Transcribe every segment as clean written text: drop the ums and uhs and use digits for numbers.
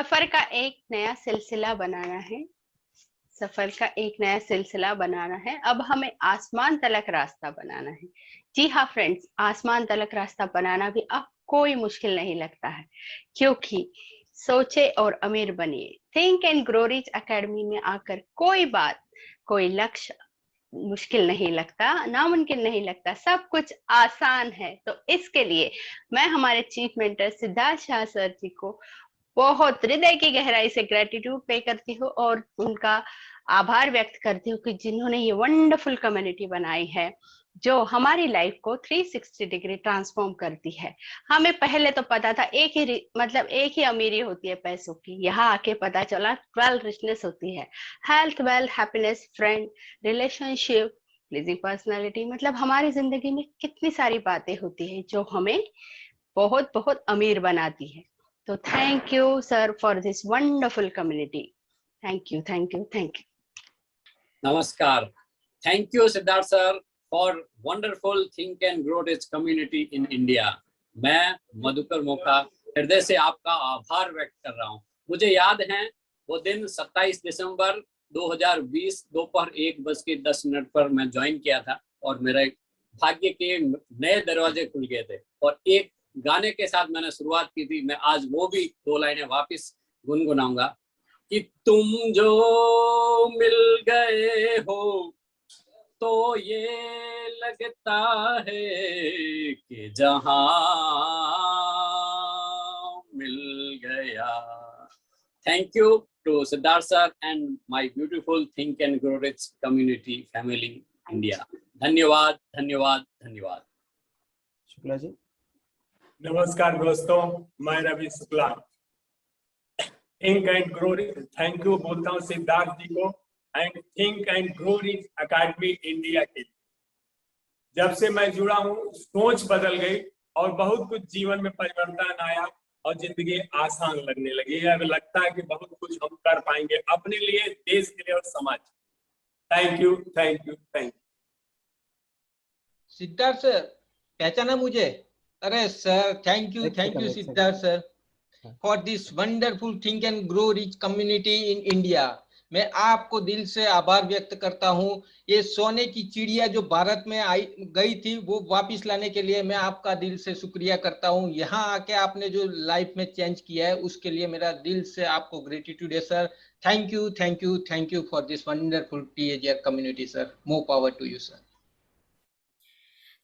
सफर का एक नया सिलसिला बनाना है। सफर का एक नया सिलसिला बनाना है। अब हमें आसमान तलक रास्ता बनाना है। जी हाँ फ्रेंड्स, आसमान तलक रास्ता बनाना भी अब कोई मुश्किल नहीं लगता है, क्योंकि सोचे और अमीर बनिए। Think and grow rich academy में आकर कोई बात, कोई लक्ष्य मुश्किल नहीं लगता, नामुमकिन नहीं लगता, सब कुछ आसान है। तो इसके लिए मैं हमारे chief mentor Siddharth Shah sir ji को बहुत हृदय की गहराई से ग्रेटिट्यूड पे करती हूँ और उनका आभार व्यक्त करती हूँ कि जिन्होंने ये वंडरफुल कम्युनिटी बनाई है, जो हमारी लाइफ को 360 डिग्री ट्रांसफॉर्म करती है। हमें पहले तो पता था एक ही अमीरी होती है पैसों की, यहाँ आके पता चला 12 रिचनेस होती है। Health, wealth, happiness, friend, relationship, pleasing personality, मतलब हमारी जिंदगी में कितनी सारी बातें होती है जो हमें बहुत बहुत अमीर बनाती है। तो thank you sir for this wonderful community. Thank you, thank you, thank you. नमस्कार। Thank you Siddharth sir for wonderful think and grow rich community in India. मैं मधुकर मोखा हृदय से आपका आभार व्यक्त कर रहा हूँ। मुझे याद है वो दिन 27 दिसंबर 2020 दोपहर 1:10 पर मैं ज्वाइन किया था और मेरे भाग्य के नए दरवाजे खुल गए थे और एक गाने के साथ मैंने शुरुआत की थी। मैं आज वो भी 2 लाइनें वापस गुनगुनाऊंगा कि तुम जो मिल गए हो तो ये लगता है कि जहां मिल गया। Thank you to Siddharth sir and my beautiful think and grow rich community family India. धन्यवाद, धन्यवाद, धन्यवाद। शुक्ला जी। नमस्कार दोस्तों, मैं Ravi Shukla, think and grow rich. Thank you बोलता हूँ सिद्धार्थ जी को and think and grow rich academy India के। जब से मैं जुड़ा हूँ सोच बदल गई और बहुत कुछ जीवन में परिवर्तन आया और जिंदगी आसान लगने लगी है। अब लगता है कि बहुत कुछ हम कर पाएंगे अपने लिए, देश के लिए और समाज। Thank you, thank you, thank you. Siddharth sir, पहचाना मुझे? अरे sir, thank you Siddharth sir for this wonderful think and grow rich community in India. मैं आपको दिल से आभार व्यक्त करता हूँ। ये सोने की चिड़िया जो भारत में आई गई थी, वो वापस लाने के लिए मैं आपका दिल से शुक्रिया करता हूँ। यहाँ आके आपने जो लाइफ में चेंज किया है, उसके लिए मेरा दिल से आपको ग्रेटिट्यूड है sir. Thank you, thank you, thank you for this wonderful TAGR community sir. More power to you sir.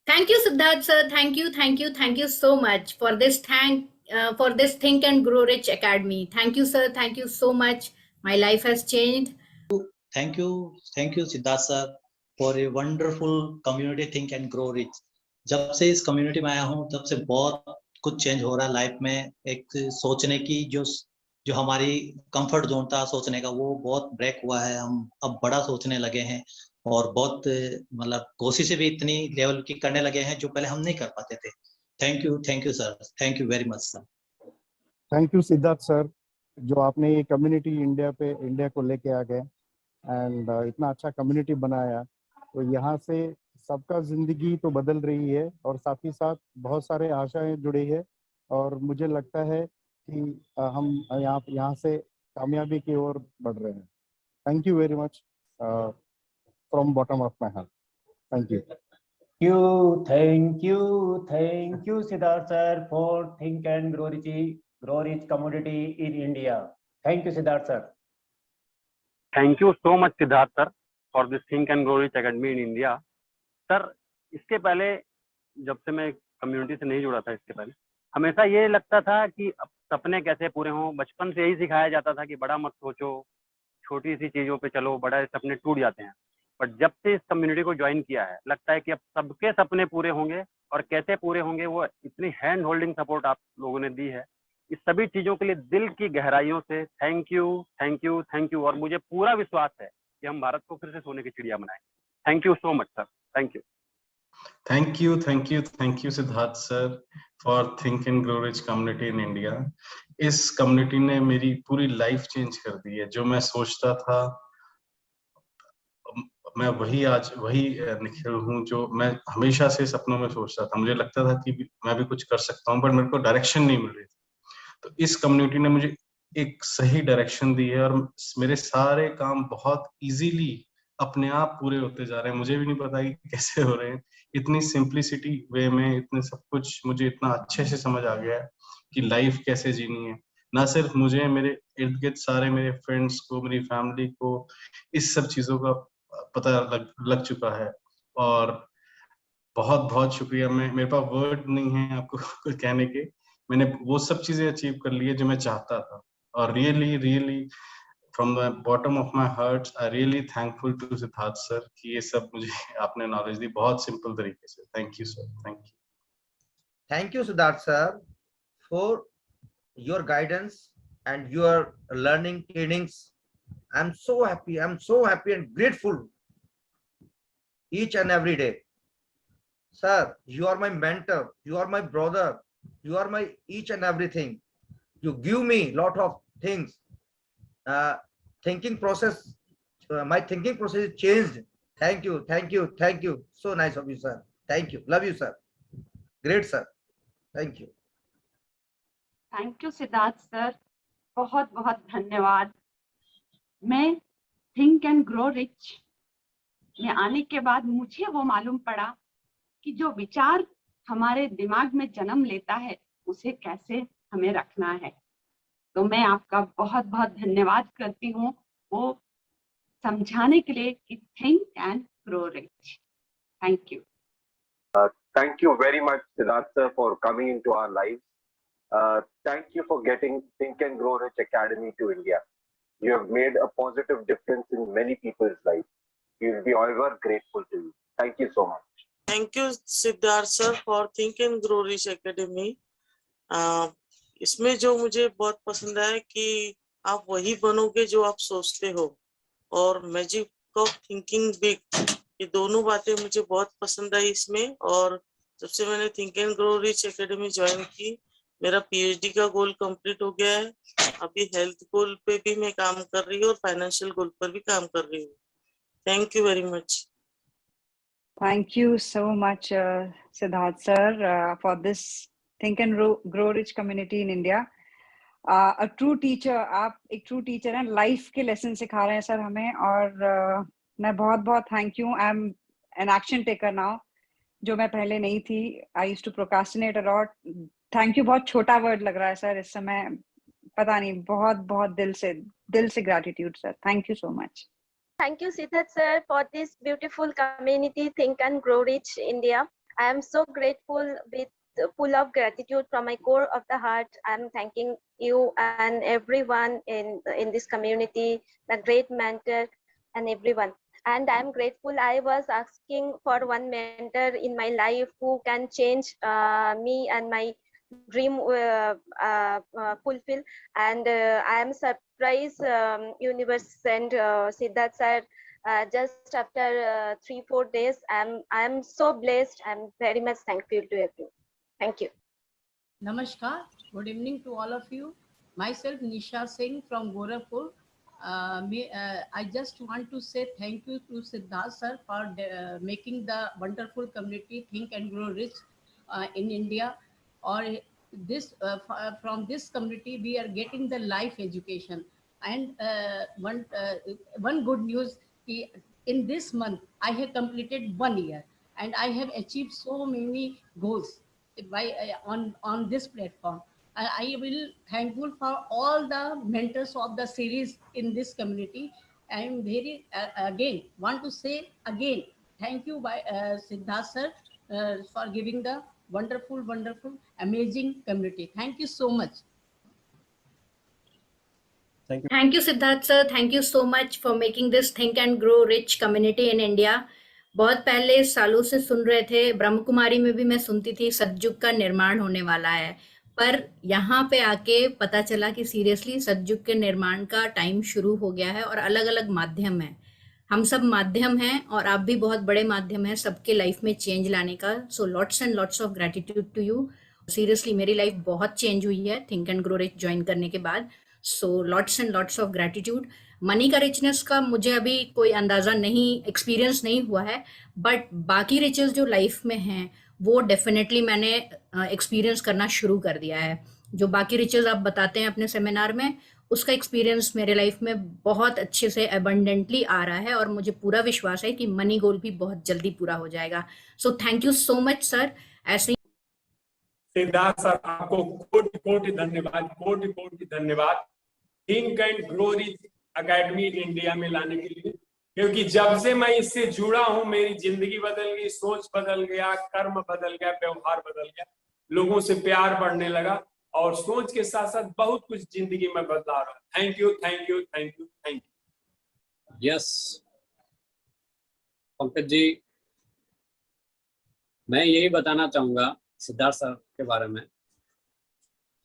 Thank you, Siddharth sir. Thank you so much for this Think and Grow Rich Academy. Thank you, sir. Thank you so much. My life has changed. Thank you Siddharth sir for a wonderful community think and grow rich. जब से इस community में आया हूँ तब से बहुत कुछ चेंज हो रहा है लाइफ में। एक सोचने की जो हमारी कंफर्ट जोन था सोचने का, वो बहुत ब्रेक हुआ है। हम अब बड़ा सोचने लगे हैं और बहुत मतलब कोशिशें भी इतनी लेवल की करने लगे हैं जो पहले हम नहीं कर पाते थे। Thank you sir, thank you very much sir. Thank you Siddharth sir, जो आपने ये कम्युनिटी इंडिया को लेके आ गए एंड इतना अच्छा कम्युनिटी बनाया। तो यहाँ से सबका जिंदगी तो बदल रही है और साथ ही साथ बहुत सारे आशाएं जुड़ी है और मुझे लगता है कि हम यहाँ से कामयाबी की ओर बढ़ रहे हैं। Thank you very much from bottom of my heart. Thank you. Thank you, Siddharth sir, for Think and Grow Rich Community in India. Thank you, Siddharth sir. Thank you so much, Siddharth sir, for this Think and Grow Rich Academy in India. Sir, इसके पहले जब से मैं community से नहीं जुड़ा था, इसके पहले हमेशा ये लगता था कि सपने कैसे पूरे हों। बचपन से यही सिखाया जाता था कि बड़ा मत सोचो, छोटी सी चीजों पे चलो, बड़ा सपने टूट जाते हैं। बट जब से इस कम्युनिटी को ज्वाइन किया है, लगता है कि अब सबके सपने पूरे होंगे और कैसे पूरे होंगे, वो इतनी हैंड होल्डिंग सपोर्ट आप लोगों ने दी है। इस सभी चीजों के लिए दिल की गहराइयों से thank you, thank you, thank you. और मुझे पूरा विश्वास है कि हम भारत को फिर से सोने की चिड़िया बनाएंगे। Thank you so much sir, thank you. Thank you Siddharth sir for think and grow rich community in India. इस कम्युनिटी ने मेरी पूरी लाइफ चेंज कर दी है। जो मैं सोचता था मैं आज वही निखिल हूँ जो मैं हमेशा से सपनों में सोचता था। मुझे लगता था कि मैं भी कुछ कर सकता हूँ, पर मेरे को डायरेक्शन नहीं मिल रही थी। तो इस कम्युनिटी ने मुझे एक सही डायरेक्शन दी है और मेरे सारे काम बहुत इजीली अपने आप पूरे होते जा रहे हैं। मुझे भी नहीं पता कि कैसे हो रहे हैं, इतनी सिंप्लिसिटी वे में इतने सब कुछ मुझे इतना अच्छे से समझ आ गया है कि लाइफ कैसे जीनी है। ना सिर्फ मुझे, मेरे इर्द गिर्द सारे मेरे फ्रेंड्स को, मेरी फैमिली को इस सब चीजों का पता लग चुका है। और बहुत बहुत शुक्रिया। मेरे पास वर्ड नहीं है आपको कुछ कहने के। मैंने वो सब चीजें अचीव कर ली है जो मैं चाहता था, और really from the bottom of my heart I really thankful to Siddharth sir कि ये सब मुझे आपने नॉलेज दी बहुत सिंपल तरीके से। Thank you sir, thank you. Thank you, Siddharth sir, for your guidance and your learning trainings. I'm so happy and grateful each and every day. Sir, you are my mentor, you are my brother, you are my each and everything. You give me lot of things. Thinking process, my thinking process is changed. Thank you. So nice of you, sir. Thank you. Love you, sir. Great, sir. Thank you. Thank you Siddharth sir, बहुत बहुत धन्यवाद। मैं think and grow rich में आने के बाद मुझे वो मालूम पड़ा कि जो विचार हमारे दिमाग में जन्म लेता है उसे कैसे हमें रखना है। तो मैं आपका बहुत बहुत धन्यवाद करती हूँ वो समझाने के लिए कि think and grow rich. Thank you. Thank you very much, Siddharth sir, for coming into our lives. Thank you for getting Think and Grow Rich Academy to India. You have made a positive difference in many people's lives. We will be ever grateful to you. Thank you so much. Thank you, Siddharth sir, for Think and Grow Rich Academy. इसमें जो मुझे बहुत पसंद आया कि आप वही बनोगे जो आप सोचते हो, और मैजिक ऑफ थिंकिंग बिग, ये दोनों बातें मुझे बहुत पसंद आई इसमें। और जब से मैंने think and grow rich academy join की, मेरा पीएचडी का गोल कंप्लीट हो गया है। अभी हेल्थ गोल पे भी मैं काम कर रही हूँ और फाइनेंशियल गोल पर भी काम कर रही हूँ। Thank you very much. Thank you so much, Siddharth sir, for this Think and Grow Rich community in India. A true teacher, आप एक true teacher हैं, लाइफ के लेसन सिखा रहे हैं सर हमें, और मैं बहुत बहुत thank you. I am an action taker now, जो मैं पहले नहीं थी। I used to procrastinate a lot. Thank you बहुत छोटा वर्ड लग रहा है सर इस समय, पता नहीं, बहुत बहुत दिल से gratitude sir. Thank you so much. Thank you, Siddharth sir, for this beautiful community, Think and Grow Rich India. I am so grateful, with full of gratitude from my core of the heart. I am thanking you and everyone in this community, the great mentor and everyone. And I am grateful. I was asking for one mentor in my life who can change me and my dream fulfill. And I am surprised universe sent Siddharth sir just after 3-4 days. I am so blessed. I am very much thankful to everyone. Thank you. Namaskar. Good evening to all of you. Myself Nisha Singh from Gorakhpur. I just want to say thank you to Siddharth sir for making the wonderful community Think and Grow Rich in India. Or this from this community we are getting the life education. And one good news, in this month I have completed 1 year and I have achieved so many goals by on this platform. I will thankful for all the mentors of the series in this community. I am very again want to say again thank you by Siddharth sir for giving the wonderful amazing community. Thank you so much. Thank you Siddharth sir, thank you so much for making this Think and Grow Rich community in India. बहुत पहले सालों से सुन रहे थे, ब्रह्म कुमारी में भी मैं सुनती थी सतयुग का निर्माण होने वाला है, पर यहाँ पे आके पता चला कि सीरियसली सतयुग के निर्माण का टाइम शुरू हो गया है और अलग अलग माध्यम है। हम सब माध्यम हैं और आप भी बहुत बड़े माध्यम हैं सबके लाइफ में चेंज लाने का। So lots and lots of gratitude to you. Seriously मेरी लाइफ बहुत चेंज हुई है think and grow rich join करने के बाद। So lots and lots of gratitude. Money का रिचनेस का मुझे अभी कोई अंदाजा नहीं, एक्सपीरियंस नहीं हुआ है, बट बाकी रिचेस जो लाइफ में हैं वो डेफिनेटली मैंने एक्सपीरियंस करना शुरू कर दिया है। जो बाकी रिचेस आप बताते हैं अपने सेमिनार में उसका एक्सपीरियंस मेरे लाइफ में बहुत अच्छे से अबंडेंटली आ रहा है और मुझे पूरा विश्वास है कि मनी गोल भी बहुत जल्दी पूरा हो जाएगा। So thank you so much sir. ऐसे सिद्धार्थ सर, आपको कोटि कोटि धन्यवाद, कोटि कोटि धन्यवाद think and grow rich academy India में लाने के लिए, क्योंकि जब से मैं इससे जुड़ा हूं मेरी जिंदगी बदल गई, सोच बदल गया, कर्म बदल गया, व्यवहार बदल गया, लोगों से प्यार बढ़ने लगा और सोच के साथ साथ बहुत कुछ जिंदगी में बदलाव रहा। Thank you, thank you, thank you, thank you. Yes Pankaj ji, मैं यही बताना चाहूंगा सिद्धार्थ सर के बारे में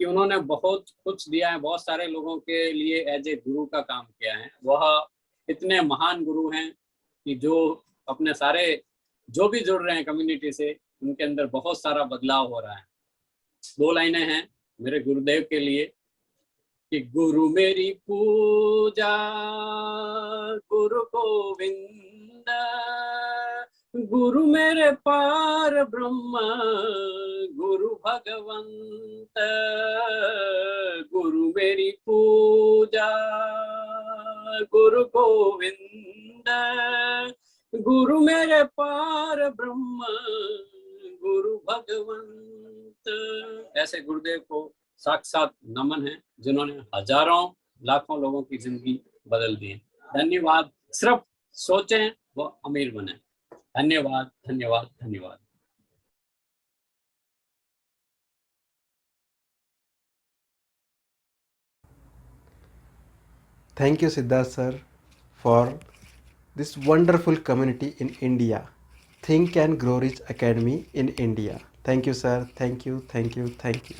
कि उन्होंने बहुत कुछ दिया है, बहुत सारे लोगों के लिए एज ए गुरु का काम किया है। वह इतने महान गुरु हैं कि जो अपने सारे जो भी जुड़ रहे हैं कम्युनिटी से, उनके अंदर बहुत सारा बदलाव हो रहा है। 2 लाइनें हैं मेरे गुरुदेव के लिए कि गुरु मेरी पूजा गुरु गोविंद, गुरु मेरे पार ब्रह्म गुरु भगवंत, गुरु मेरी पूजा गुरु गोविंद, गुरु मेरे पार ब्रह्म गुरु भगवंत। ऐसे गुरुदेव को साक्षात नमन है जिन्होंने हजारों लाखों लोगों की जिंदगी बदल दी है। धन्यवाद। सिर्फ सोचें वो अमीर बने। धन्यवाद, धन्यवाद, धन्यवाद। Thank you, Siddharth sir, for this wonderful community in India, Think and Grow Rich Academy in India. Thank you, sir. Thank you, thank you, thank you.